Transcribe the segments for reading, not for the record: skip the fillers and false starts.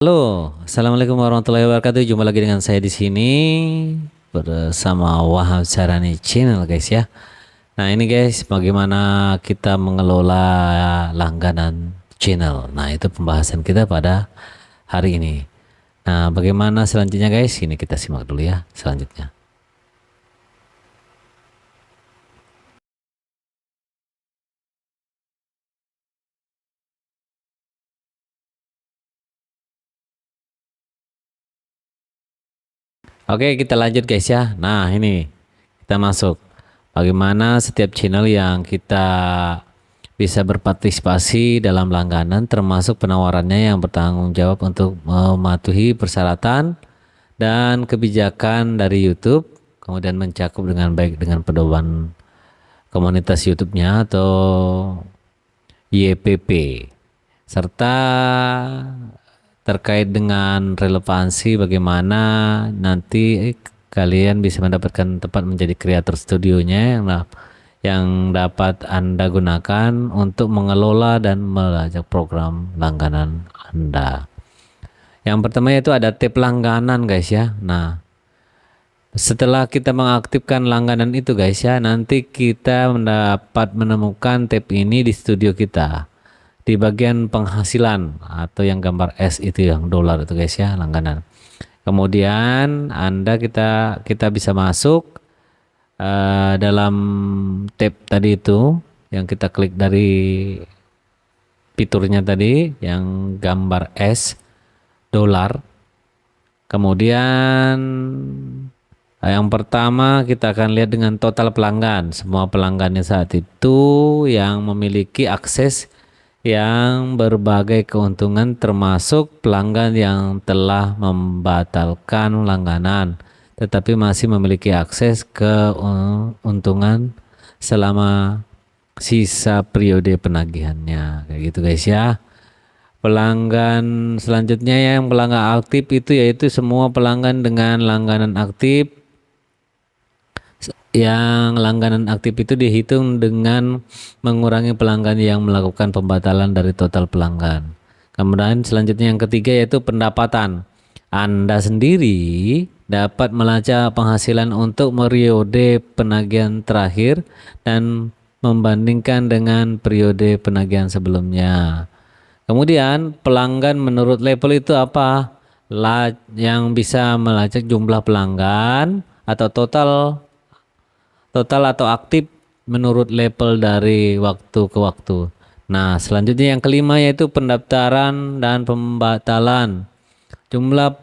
Halo, assalamualaikum warahmatullahi wabarakatuh. Jumpa lagi dengan saya di sini bersama Wahab Sarani Channel, guys ya. Nah ini guys, bagaimana kita mengelola langganan channel. Nah itu pembahasan kita pada hari ini. Nah bagaimana selanjutnya guys? Ini kita simak dulu ya selanjutnya. Oke kita lanjut guys ya. Nah ini kita masuk. Bagaimana setiap channel yang kita bisa berpartisipasi dalam langganan termasuk penawarannya yang bertanggung jawab untuk mematuhi persyaratan dan kebijakan dari YouTube, kemudian mencakup dengan baik dengan pedoman komunitas YouTube-nya atau YPP, serta terkait dengan relevansi bagaimana nanti kalian bisa mendapatkan tempat menjadi kreator studionya yang dapat Anda gunakan untuk mengelola dan melacak program langganan Anda. Yang pertama yaitu ada tab langganan guys ya. Nah, setelah kita mengaktifkan langganan itu guys ya, nanti kita dapat menemukan tab ini di studio kita. Di bagian penghasilan atau yang gambar S itu yang dolar itu guys ya, langganan. Kemudian kita bisa masuk dalam tab tadi itu yang kita klik dari fiturnya tadi yang gambar S dolar. Kemudian yang pertama kita akan lihat dengan total pelanggan. Semua pelanggannya saat itu yang memiliki akses yang berbagai keuntungan termasuk pelanggan yang telah membatalkan langganan tetapi masih memiliki akses ke keuntungan selama sisa periode penagihannya. Kayak gitu guys ya. Pelanggan selanjutnya yang pelanggan aktif itu yaitu semua pelanggan dengan langganan aktif. Yang langganan aktif itu dihitung dengan mengurangi pelanggan yang melakukan pembatalan dari total pelanggan. Kemudian selanjutnya yang ketiga yaitu pendapatan. Anda sendiri dapat melacak penghasilan untuk periode penagihan terakhir dan membandingkan dengan periode penagihan sebelumnya. Kemudian pelanggan menurut level itu apa? Yang bisa melacak jumlah pelanggan atau total atau aktif menurut level dari waktu ke waktu. Nah, selanjutnya yang kelima yaitu pendaftaran dan pembatalan. Jumlah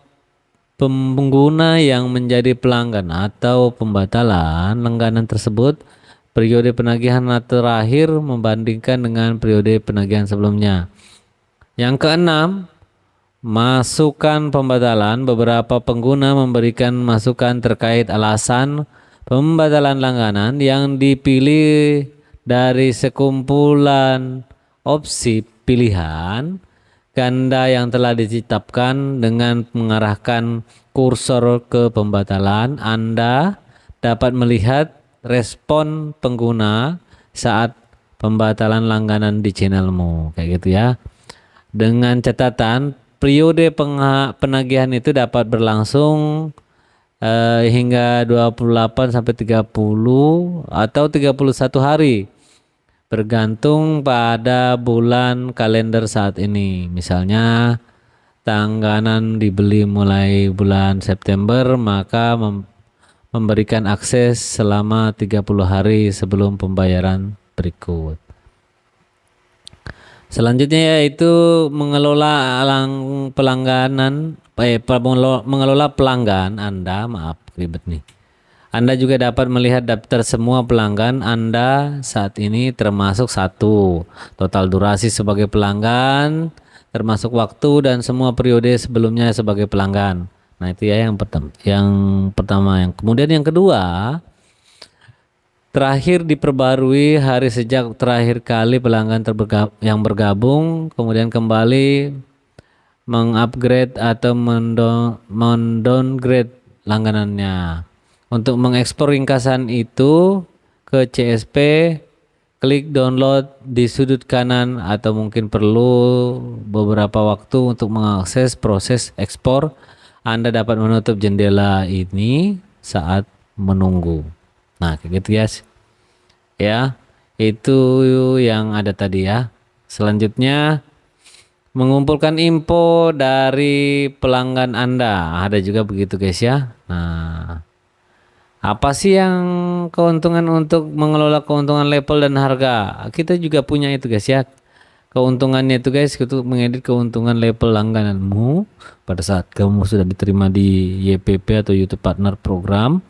pengguna yang menjadi pelanggan atau pembatalan langganan tersebut periode penagihan terakhir membandingkan dengan periode penagihan sebelumnya. Yang keenam, masukan pembatalan. Beberapa pengguna memberikan masukan terkait alasan pembatalan langganan yang dipilih dari sekumpulan opsi pilihan ganda yang telah ditetapkan. Dengan mengarahkan kursor ke pembatalan, Anda dapat melihat respon pengguna saat pembatalan langganan di channelmu. Kayak gitu ya. Dengan catatan, periode penagihan itu dapat berlangsung hingga 28 sampai 30 atau 31 hari bergantung pada bulan kalender saat ini. Misalnya langganan dibeli mulai bulan September maka memberikan akses selama 30 hari sebelum pembayaran berikut. Selanjutnya yaitu mengelola mengelola pelanggan Anda, maaf ribet nih. Anda juga dapat melihat daftar semua pelanggan Anda saat ini termasuk total durasi sebagai pelanggan, termasuk waktu dan semua periode sebelumnya sebagai pelanggan. Nah, itu ya yang pertama. Kemudian yang kedua, terakhir diperbarui hari sejak terakhir kali pelanggan yang bergabung, kemudian kembali mengupgrade atau mendowngrade langganannya. Untuk mengekspor ringkasan itu ke CSV klik download di sudut kanan atau mungkin perlu beberapa waktu untuk mengakses proses ekspor. Anda dapat menutup jendela ini saat menunggu. Nah, kayak gitu guys. Ya, itu yang ada tadi ya. Selanjutnya mengumpulkan info dari pelanggan Anda. Ada juga begitu guys ya. Nah, apa sih yang keuntungan untuk mengelola keuntungan label dan harga? Kita juga punya itu guys ya. Keuntungannya itu guys, untuk mengedit keuntungan label langgananmu pada saat kamu sudah diterima di YPP atau YouTube Partner Program.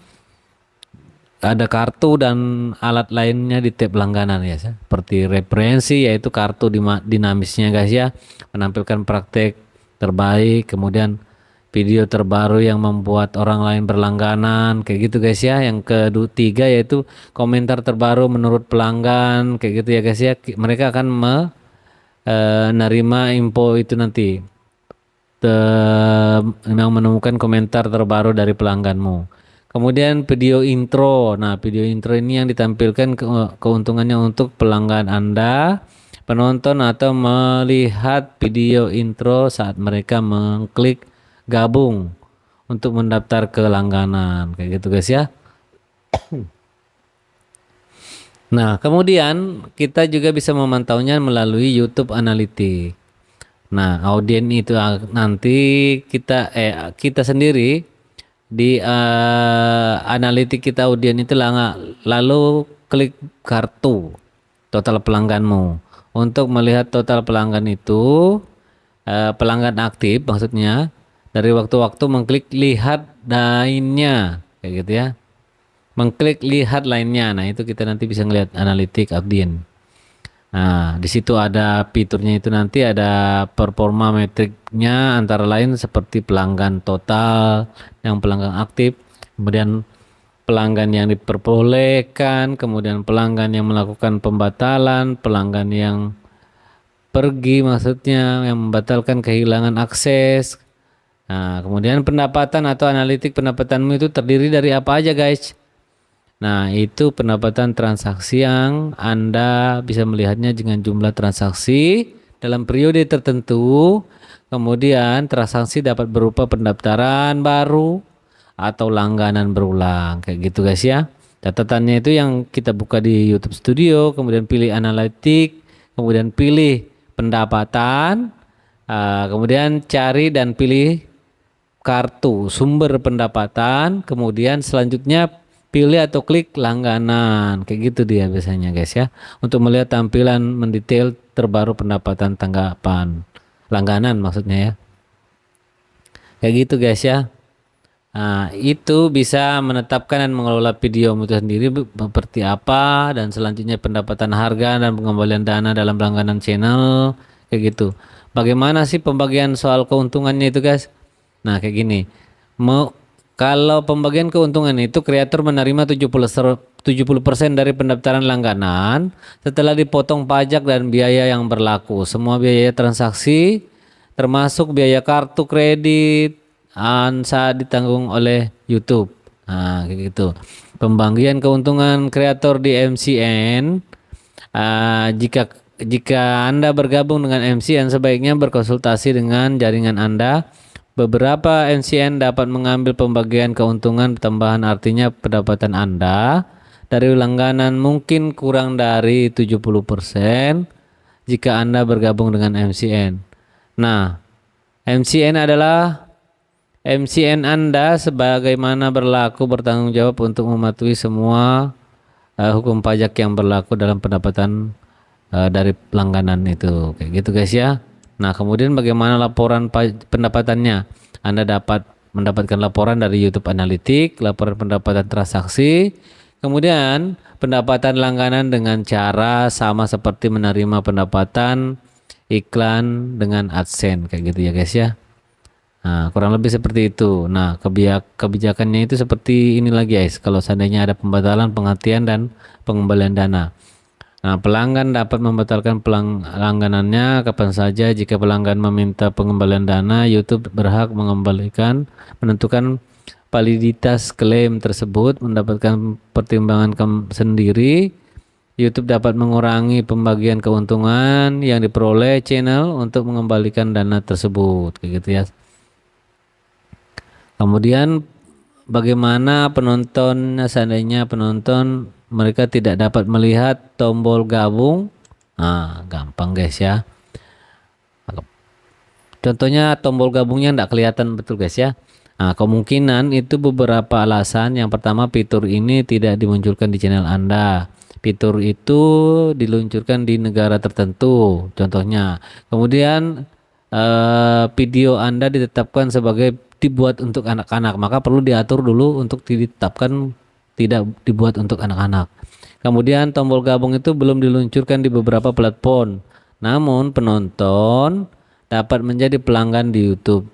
Ada kartu dan alat lainnya di tab langganan ya, seperti referensi yaitu kartu dinamisnya guys ya, menampilkan praktek terbaik, kemudian video terbaru yang membuat orang lain berlangganan kayak gitu guys ya. Yang ketiga yaitu komentar terbaru menurut pelanggan kayak gitu ya guys ya. Mereka akan menerima info itu nanti yang menemukan komentar terbaru dari pelangganmu. Kemudian video intro. Nah, video intro ini yang ditampilkan keuntungannya untuk pelanggan Anda, penonton atau melihat video intro saat mereka mengklik gabung untuk mendaftar ke langganan. Kayak gitu guys ya. Nah, kemudian kita juga bisa memantaunya melalui YouTube Analytics. Nah, audien itu nanti kita sendiri di analitik kita audien itu lalu klik kartu total pelangganmu untuk melihat total pelanggan itu, pelanggan aktif maksudnya, dari waktu-waktu mengklik lihat lainnya kayak gitu ya, mengklik lihat lainnya. Nah, itu kita nanti bisa ngelihat analitik audien. Nah, di situ ada fiturnya, itu nanti ada performa metriknya, antara lain seperti pelanggan total, yang pelanggan aktif, kemudian pelanggan yang diperbolehkan, kemudian pelanggan yang melakukan pembatalan, pelanggan yang pergi maksudnya, yang membatalkan kehilangan akses. Nah, kemudian pendapatan atau analitik pendapatanmu itu terdiri dari apa aja guys? Nah, itu pendapatan transaksi yang Anda bisa melihatnya dengan jumlah transaksi dalam periode tertentu. Kemudian transaksi dapat berupa pendaftaran baru atau langganan berulang. Kayak gitu guys ya. Catatannya itu yang kita buka di YouTube Studio, kemudian pilih analitik, kemudian pilih pendapatan, kemudian cari dan pilih kartu sumber pendapatan, kemudian selanjutnya pilih atau klik langganan. Kayak gitu dia biasanya guys ya, untuk melihat tampilan mendetail terbaru pendapatan tanggapan langganan maksudnya ya, kayak gitu guys ya. Nah, itu bisa menetapkan dan mengelola video itu sendiri seperti apa, dan selanjutnya pendapatan harga dan pengembalian dana dalam langganan channel kayak gitu. Bagaimana sih pembagian soal keuntungannya itu guys? Nah, kayak gini. Kalau pembagian keuntungan itu kreator menerima 70% dari pendaftaran langganan setelah dipotong pajak dan biaya yang berlaku. Semua biaya transaksi termasuk biaya kartu kredit saat ditanggung oleh YouTube. Nah, kayak gitu. Pembagian keuntungan kreator di MCN, jika Anda bergabung dengan MCN sebaiknya berkonsultasi dengan jaringan Anda. Beberapa MCN dapat mengambil pembagian keuntungan tambahan, artinya pendapatan Anda dari langganan mungkin kurang dari 70% jika Anda bergabung dengan MCN. Nah, MCN Anda sebagaimana berlaku bertanggung jawab untuk mematuhi semua hukum pajak yang berlaku dalam pendapatan dari langganan itu. Kayak gitu guys ya. Nah, kemudian bagaimana laporan pendapatannya? Anda dapat mendapatkan laporan dari YouTube Analytics, laporan pendapatan transaksi, kemudian pendapatan langganan dengan cara sama seperti menerima pendapatan iklan dengan AdSense kayak gitu ya guys ya. Nah, kurang lebih seperti itu. Nah, kebijakannya itu seperti ini lagi guys. Kalau seandainya ada pembatalan, penghentian, dan pengembalian dana. Nah, pelanggan dapat membatalkan langganannya kapan saja. Jika pelanggan meminta pengembalian dana, YouTube berhak menentukan validitas klaim tersebut, mendapatkan pertimbangan sendiri YouTube dapat mengurangi pembagian keuntungan yang diperoleh channel untuk mengembalikan dana tersebut, kayak gitu ya. Kemudian bagaimana penonton, seandainya penonton mereka tidak dapat melihat tombol gabung? Nah, gampang guys ya. Contohnya tombol gabungnya tidak kelihatan betul guys ya. Nah, kemungkinan itu beberapa alasan. Yang pertama, fitur ini tidak dimunculkan di channel Anda. Fitur itu diluncurkan di negara tertentu, contohnya. Kemudian video Anda ditetapkan sebagai dibuat untuk anak-anak, maka perlu diatur dulu untuk ditetapkan tidak dibuat untuk anak-anak. Kemudian tombol gabung itu belum diluncurkan di beberapa platform. Namun penonton dapat menjadi pelanggan di YouTube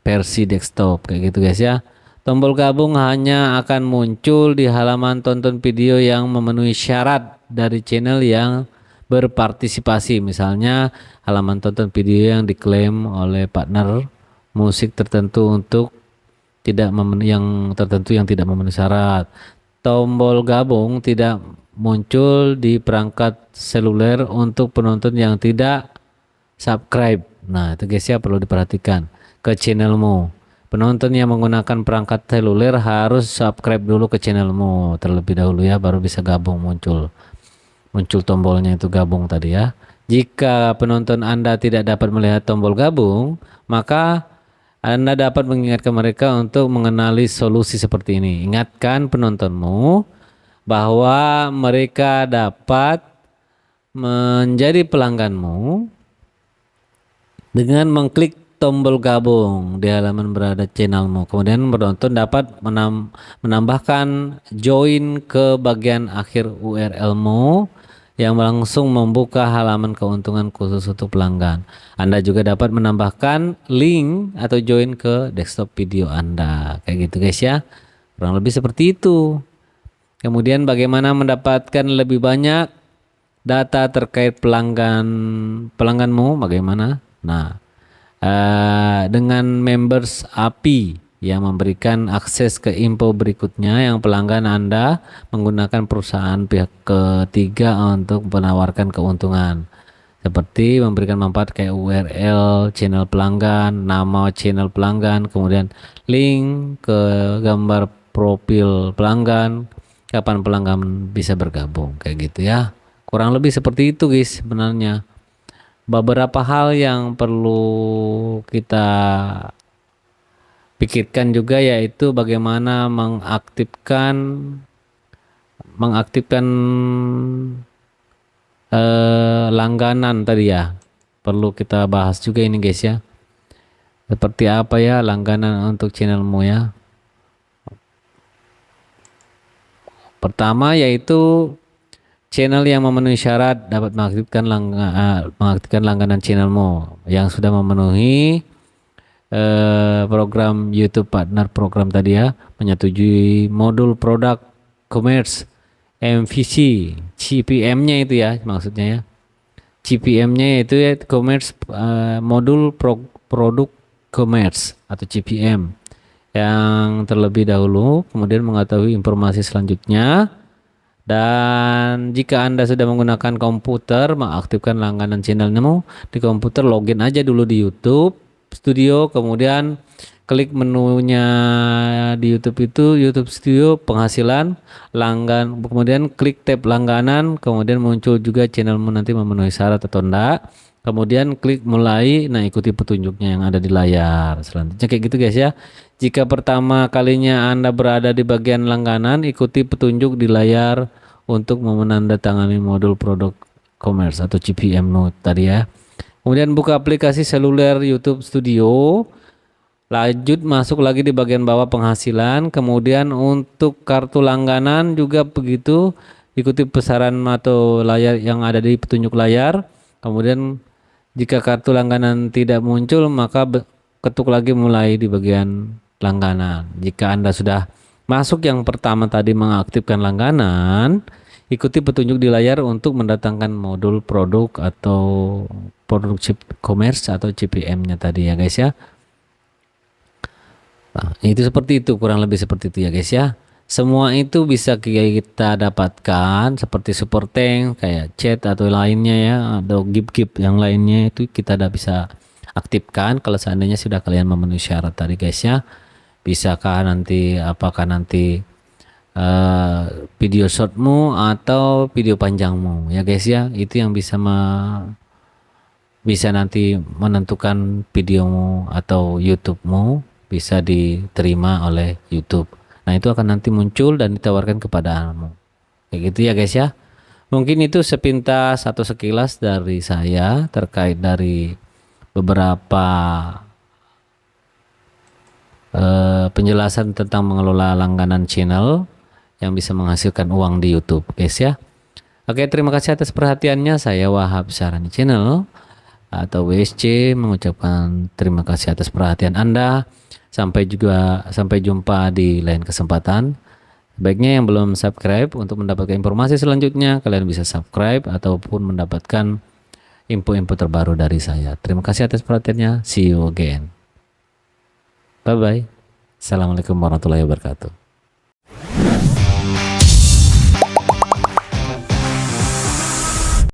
versi desktop, kayak gitu guys ya. Tombol gabung hanya akan muncul di halaman tonton video yang memenuhi syarat dari channel yang berpartisipasi. Misalnya halaman tonton video yang diklaim oleh partner musik tertentu untuk tidak memenuhi yang tidak memenuhi syarat. Tombol gabung tidak muncul di perangkat seluler untuk penonton yang tidak subscribe. Nah, itu guys ya, perlu diperhatikan ke channelmu. Penonton yang menggunakan perangkat seluler harus subscribe dulu ke channelmu terlebih dahulu ya, baru bisa gabung, muncul tombolnya itu gabung tadi ya. Jika penonton Anda tidak dapat melihat tombol gabung, maka Anda dapat mengingatkan mereka untuk mengenali solusi seperti ini. Ingatkan penontonmu bahwa mereka dapat menjadi pelangganmu dengan mengklik tombol gabung di halaman berada channelmu. Kemudian penonton dapat menambahkan join ke bagian akhir URL-mu yang langsung membuka halaman keuntungan khusus untuk pelanggan. Anda juga dapat menambahkan link atau join ke desktop video Anda. Kayak gitu guys ya. Kurang lebih seperti itu. Kemudian bagaimana mendapatkan lebih banyak data terkait pelangganmu, bagaimana? Nah, dengan members API yang memberikan akses ke info berikutnya yang pelanggan Anda menggunakan perusahaan pihak ketiga untuk menawarkan keuntungan seperti memberikan manfaat kayak URL channel pelanggan, nama channel pelanggan, kemudian link ke gambar profil pelanggan, kapan pelanggan bisa bergabung, kayak gitu ya. Kurang lebih seperti itu guys sebenarnya. Beberapa hal yang perlu kita pikirkan juga yaitu bagaimana mengaktifkan langganan tadi ya. Perlu kita bahas juga ini guys ya. Seperti apa ya langganan untuk channelmu ya. Pertama yaitu channel yang memenuhi syarat dapat mengaktifkan langganan channelmu yang sudah memenuhi program YouTube Partner Program tadi ya, menyetujui modul produk commerce MVC, CPM-nya itu ya maksudnya ya. CPM-nya itu ya commerce modul produk commerce atau CPM yang terlebih dahulu, kemudian mengetahui informasi selanjutnya. Dan jika Anda sudah menggunakan komputer, mengaktifkan langganan channelmu di komputer, login aja dulu di YouTube Studio, kemudian klik menunya di YouTube itu YouTube Studio, penghasilan, langgan, kemudian klik tab langganan, kemudian muncul juga channelmu nanti memenuhi syarat atau enggak. Kemudian klik mulai, nah ikuti petunjuknya yang ada di layar. Selanjutnya kayak gitu guys ya. Jika pertama kalinya Anda berada di bagian langganan, ikuti petunjuk di layar untuk menandatangani modul produk commerce atau CPM Note tadi ya. Kemudian buka aplikasi seluler YouTube Studio. Lanjut masuk lagi di bagian bawah penghasilan. Kemudian untuk kartu langganan juga begitu. Ikuti besaran atau layar yang ada di petunjuk layar. Kemudian jika kartu langganan tidak muncul, maka ketuk lagi mulai di bagian langganan. Jika Anda sudah masuk yang pertama tadi mengaktifkan langganan, ikuti petunjuk di layar untuk mendatangkan modul produk atau produk commerce atau CPM-nya tadi ya guys ya. Nah, itu seperti itu, kurang lebih seperti itu ya guys ya. Semua itu bisa kita dapatkan seperti support tank kayak chat atau lainnya ya, atau gip-gip yang lainnya itu kita udah bisa aktifkan kalau seandainya sudah kalian memenuhi syarat tadi guys ya. Bisakah nanti apakah nanti eh, video shortmu atau video panjangmu ya guys ya, itu yang bisa nanti menentukan videomu atau YouTubemu bisa diterima oleh YouTube. Nah, itu akan nanti muncul dan ditawarkan kepadamu. Kayak gitu ya guys ya. Mungkin itu sepintas atau sekilas dari saya terkait dari beberapa penjelasan tentang mengelola langganan channel yang bisa menghasilkan uang di YouTube guys ya. Oke, terima kasih atas perhatiannya. Saya Wahab Syarani Channel atau WSC mengucapkan terima kasih atas perhatian Anda. Sampai jumpa di lain kesempatan. Baiknya yang belum subscribe, untuk mendapatkan informasi selanjutnya kalian bisa subscribe ataupun mendapatkan info-info terbaru dari saya. Terima kasih atas perhatiannya. See you again. Bye bye. Assalamualaikum warahmatullahi wabarakatuh.